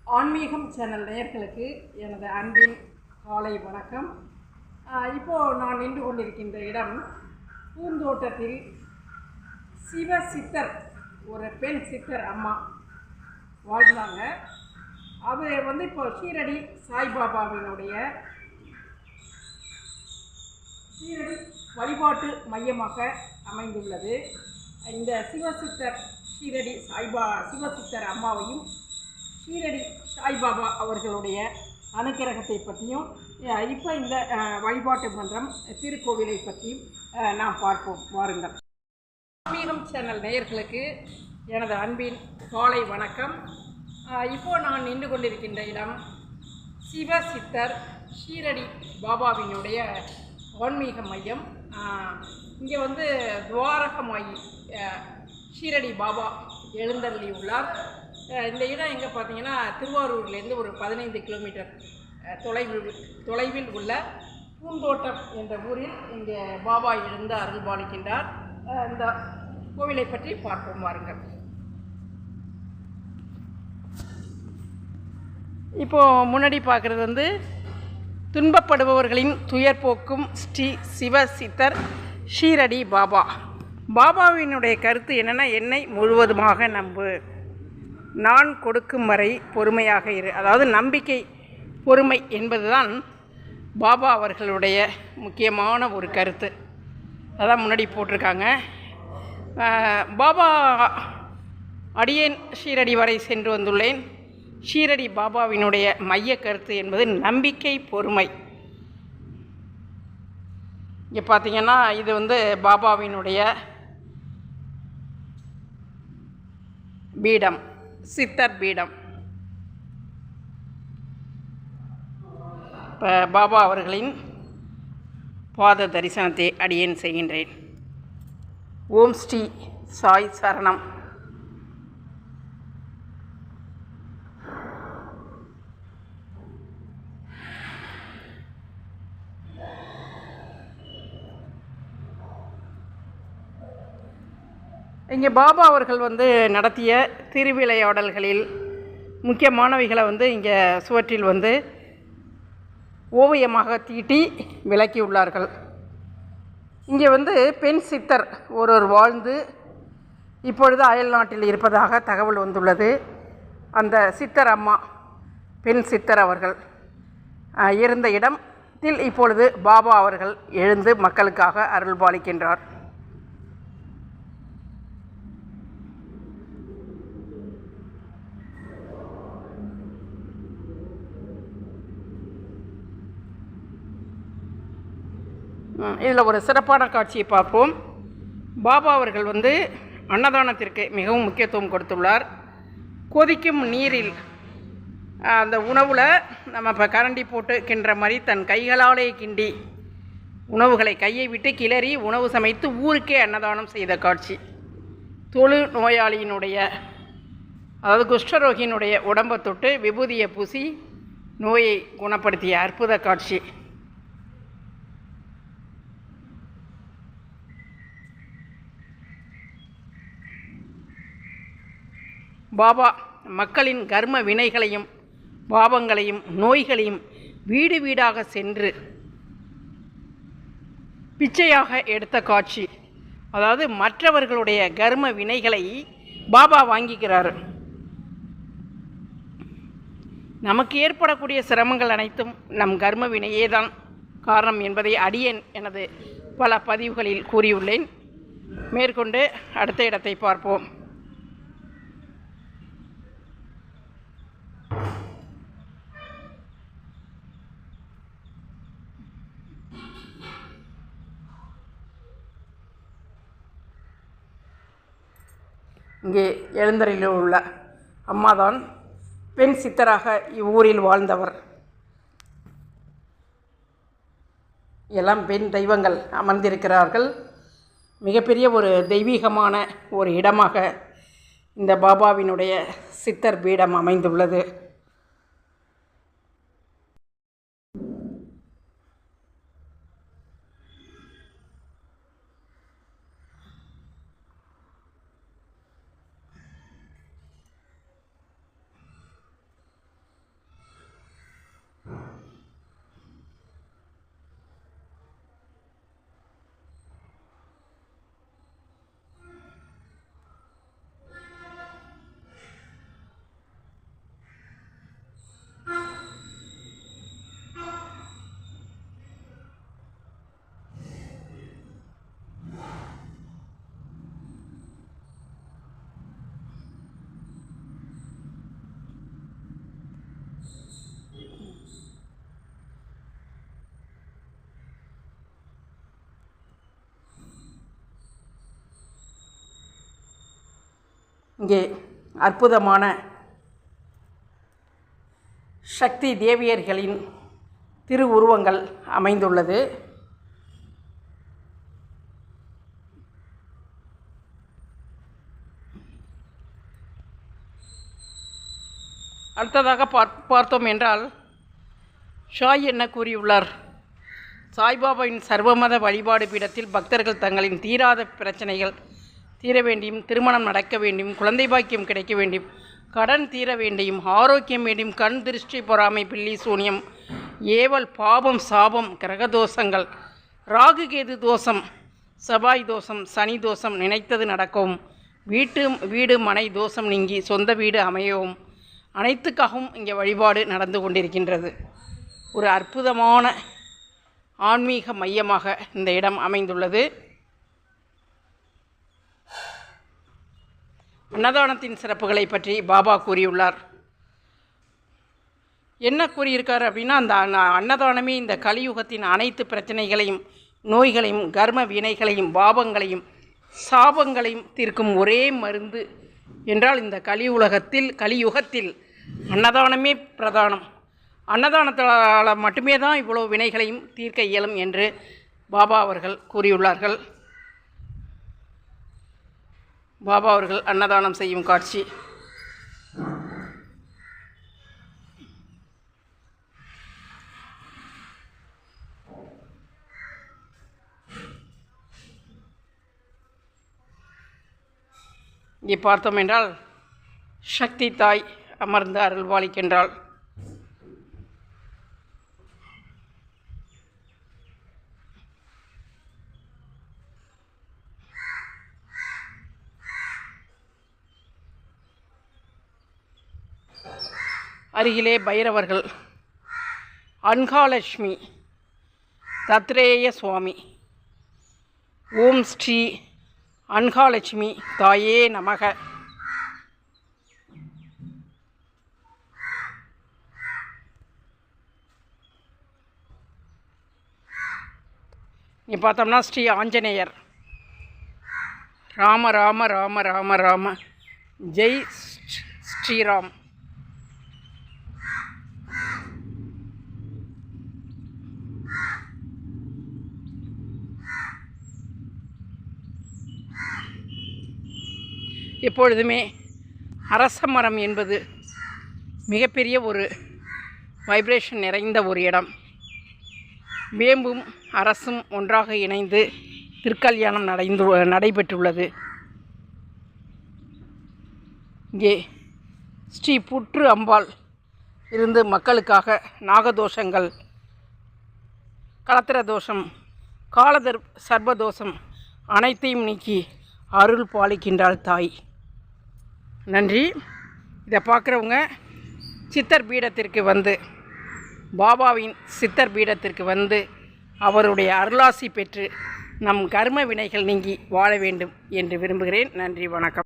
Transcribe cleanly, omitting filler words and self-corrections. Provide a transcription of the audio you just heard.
ஆன்மீகம் சேனல் நேயர்களுக்கு எனது அன்பின் காலை வணக்கம். இப்போது நான் நின்று கொண்டிருக்கின்ற இடம் பூந்தோட்டத்தில் சிவ சித்தர், ஒரு பெண் சித்தர் அம்மா வாழ்ந்தாங்க. அது இப்போ ஷீரடி சாய்பாபாவினுடைய ஷீரடி வழிபாட்டு மையமாக அமைந்துள்ளது. இந்த சிவசித்தர் ஷீரடி சிவசித்தர் அம்மாவையும் ஷீரடி சாய்பாபா அவர்களுடைய அனுக்கிரகத்தை பற்றியும் இப்போ இந்த வழிபாட்டு மன்றம் திருக்கோவிலை பற்றியும் நாம் பார்ப்போம். வாருங்கள். ஆன்மீகம் சேனல் நேயர்களுக்கு எனது அன்பின் காலை வணக்கம். இப்போது நான் நின்று கொண்டிருக்கின்ற இடம் சிவசித்தர் ஷீரடி பாபாவினுடைய ஆன்மீக மையம். இங்கே துவாரகமாயி ஷீரடி பாபா எழுந்தருளி உள்ளார். இந்த இடம் எங்கே பார்த்தீங்கன்னா, திருவாரூர்லேருந்து ஒரு 15 கிலோமீட்டர் தொலைவில் உள்ள பூந்தோட்டம் என்ற ஊரில் இங்கே பாபா எழுந்து அருள்பாலிக்கின்றார். இந்த கோவிலை பற்றி பார்ப்போம் வாருங்கள். இப்போது முன்னாடி பார்க்குறது துன்பப்படுபவர்களின் துயர் போக்கும் ஸ்ரீ சிவ சித்தர் ஷீரடி பாபா. பாபாவினுடைய கருத்து என்னென்னா, என்னை முழுவதுமாக நம்பு, நான் கொடுக்கும் வரை பொறுமையாக இரு. அதாவது நம்பிக்கை, பொறுமை என்பதுதான் பாபா அவர்களுடைய முக்கியமான ஒரு கருத்து. அதான் முன்னாடி போட்டிருக்காங்க. பாபா அடியேன் ஷீரடி வரை சென்று வந்துள்ளேன். ஷீரடி பாபாவினுடைய மைய கருத்து என்பது நம்பிக்கை, பொறுமை. இங்கே பார்த்திங்கன்னா, இது பாபாவினுடைய பீடம், சித்தர் பீடம். இப்போ பாபா அவர்களின் பாத தரிசனத்தை அடியேன் செய்கின்றேன். ஓம் ஸ்ரீ சாய் சரணம். இங்கே பாபா அவர்கள் நடத்திய திருவிளையாடல்களில் முக்கியமானவைகளை இங்கே சுவற்றில் ஓவியமாக தீட்டி விளக்கியுள்ளார்கள். இங்கே பெண் சித்தர் ஒருவர் வாழ்ந்து இப்பொழுது அயல் நாட்டில் இருப்பதாக தகவல் வந்துள்ளது. அந்த சித்தர் அம்மா, பெண் சித்தர் அவர்கள் இருந்த இடத்தில் இப்பொழுது பாபா அவர்கள் எழுந்து மக்களுக்காக அருள்பாலிக்கின்றார். இதில் ஒரு சிறப்பான காட்சியை பார்ப்போம். பாபா அவர்கள் அன்னதானத்திற்கு மிகவும் முக்கியத்துவம் கொடுத்துள்ளார். கொதிக்கும் நீரில் அந்த உணவில் நம்ம இப்போ கரண்டி போட்டு கிண்டுற மாதிரி தன் கைகளாலே கிண்டி உணவுகளை கையை விட்டு கிளறி உணவு சமைத்து ஊருக்கே அன்னதானம் செய்த காட்சி. தொழு நோயாளியினுடைய, அதாவது குஷ்டரோகியினுடைய உடம்பை தொட்டு விபூதியை பூசி நோயை குணப்படுத்திய அற்புத காட்சி. பாபா மக்களின் கர்ம வினைகளையும் பாவங்களையும் நோய்களையும் வீடு வீடாக சென்று பிச்சையாக எடுத்த காட்சி. அதாவது மற்றவர்களுடைய கர்ம வினைகளை பாபா வாங்கிக்கிறார். நமக்கு ஏற்படக்கூடிய சிரமங்கள் அனைத்தும் நம் கர்ம வினையே தான் காரணம் என்பதை அடியேன் எனது பல பதிவுகளில் கூறியுள்ளேன். மேற்கொண்டு அடுத்த இடத்தை பார்ப்போம். இங்கே எழுந்தருளில் உள்ள அம்மாதான் பெண் சித்தராக இவ்வூரில் வாழ்ந்தவர். எல்லாம் பெண் தெய்வங்கள் அமர்ந்திருக்கிறார்கள். மிகப்பெரிய ஒரு தெய்வீகமான ஒரு இடமாக இந்த பாபாவினுடைய சித்தர் பீடம் அமைந்துள்ளது. இங்கே அற்புதமான சக்தி தேவியர்களின் திருவுருவங்கள் அமைந்துள்ளது. அடுத்ததாக பார்த்தோம் என்றால் ஷாய் என்ன கூறியுள்ளார்? சாய்பாபாவின் சர்வமத வழிபாடு பீடத்தில் பக்தர்கள் தங்களின் தீராத பிரச்சனைகள் தீர வேண்டியும், திருமணம் நடக்க வேண்டியும், குழந்தை பாக்கியம் கிடைக்க வேண்டியும், கடன் தீர வேண்டியும், ஆரோக்கியம் வேண்டியும், கண் திருஷ்டி, பொறாமை, பில்லி சூனியம், ஏவல், பாபம், சாபம், கிரகதோஷங்கள், ராகு கேது தோஷம், செவ்வாய் தோஷம், சனி தோஷம் நினைத்தது நடக்கவும், வீடு மனை தோஷம் நீங்கி சொந்த வீடு அமையவும் அனைத்துக்காகவும் இங்கே வழிபாடு நடந்து கொண்டிருக்கின்றது. ஒரு அற்புதமான ஆன்மீக மையமாக இந்த இடம் அமைந்துள்ளது. அன்னதானத்தின் சிறப்புகளை பற்றி பாபா கூறியுள்ளார். என்ன கூறியிருக்கார் அப்படின்னா, அந்த அன்னதானமே இந்த கலியுகத்தின் அனைத்து பிரச்சனைகளையும், நோய்களையும், கர்ம வினைகளையும், பாவங்களையும், சாபங்களையும் தீர்க்கும் ஒரே மருந்து என்றால் இந்த கலியுகத்தில் அன்னதானமே பிரதானம். அன்னதானத்தால் மட்டுமே தான் இவ்வளோ வினைகளையும் தீர்க்க இயலும் என்று பாபா அவர்கள் கூறியுள்ளார்கள். பாபா அவர்கள் அன்னதானம் செய்யும் காட்சி இங்கே பார்த்தோம் என்றால் சக்தி தாய் அமர்ந்து அருள்வாளிக்கின்றாள். அருகிலே பைரவர்கள், அன்காலட்சுமி, தத்ரேய சுவாமி. ஓம் ஸ்ரீ அன்காலட்சுமி தாயே நமக. இங்கே பார்த்தோம்னா ஸ்ரீ ஆஞ்சநேயர், ராம ராம ராம ராம ராம ஜெய் ஸ்ரீராம். எப்பொழுதுமே அரச மரம் என்பது மிகப்பெரிய ஒரு வைப்ரேஷன் நிறைந்த ஒரு இடம். வேம்பும் அரசும் ஒன்றாக இணைந்து திருக்கல்யாணம் நடைபெற்றுள்ளது. இங்கே ஸ்ரீ புற்று அம்பாள் இருந்து மக்களுக்காக நாகதோஷங்கள், களத்திர தோஷம், சர்பதோஷம் அனைத்தையும் நீக்கி அருள் பாலிக்கின்றாள் தாய். நன்றி. இதை பார்க்குறவங்க சித்தர் பீடத்திற்கு வந்து, பாபாவின் சித்தர் பீடத்திற்கு வந்து அவருடைய அருளாசி பெற்று நம் கர்ம வினைகள் நீங்கி வாழ வேண்டும் என்று விரும்புகிறேன். நன்றி, வணக்கம்.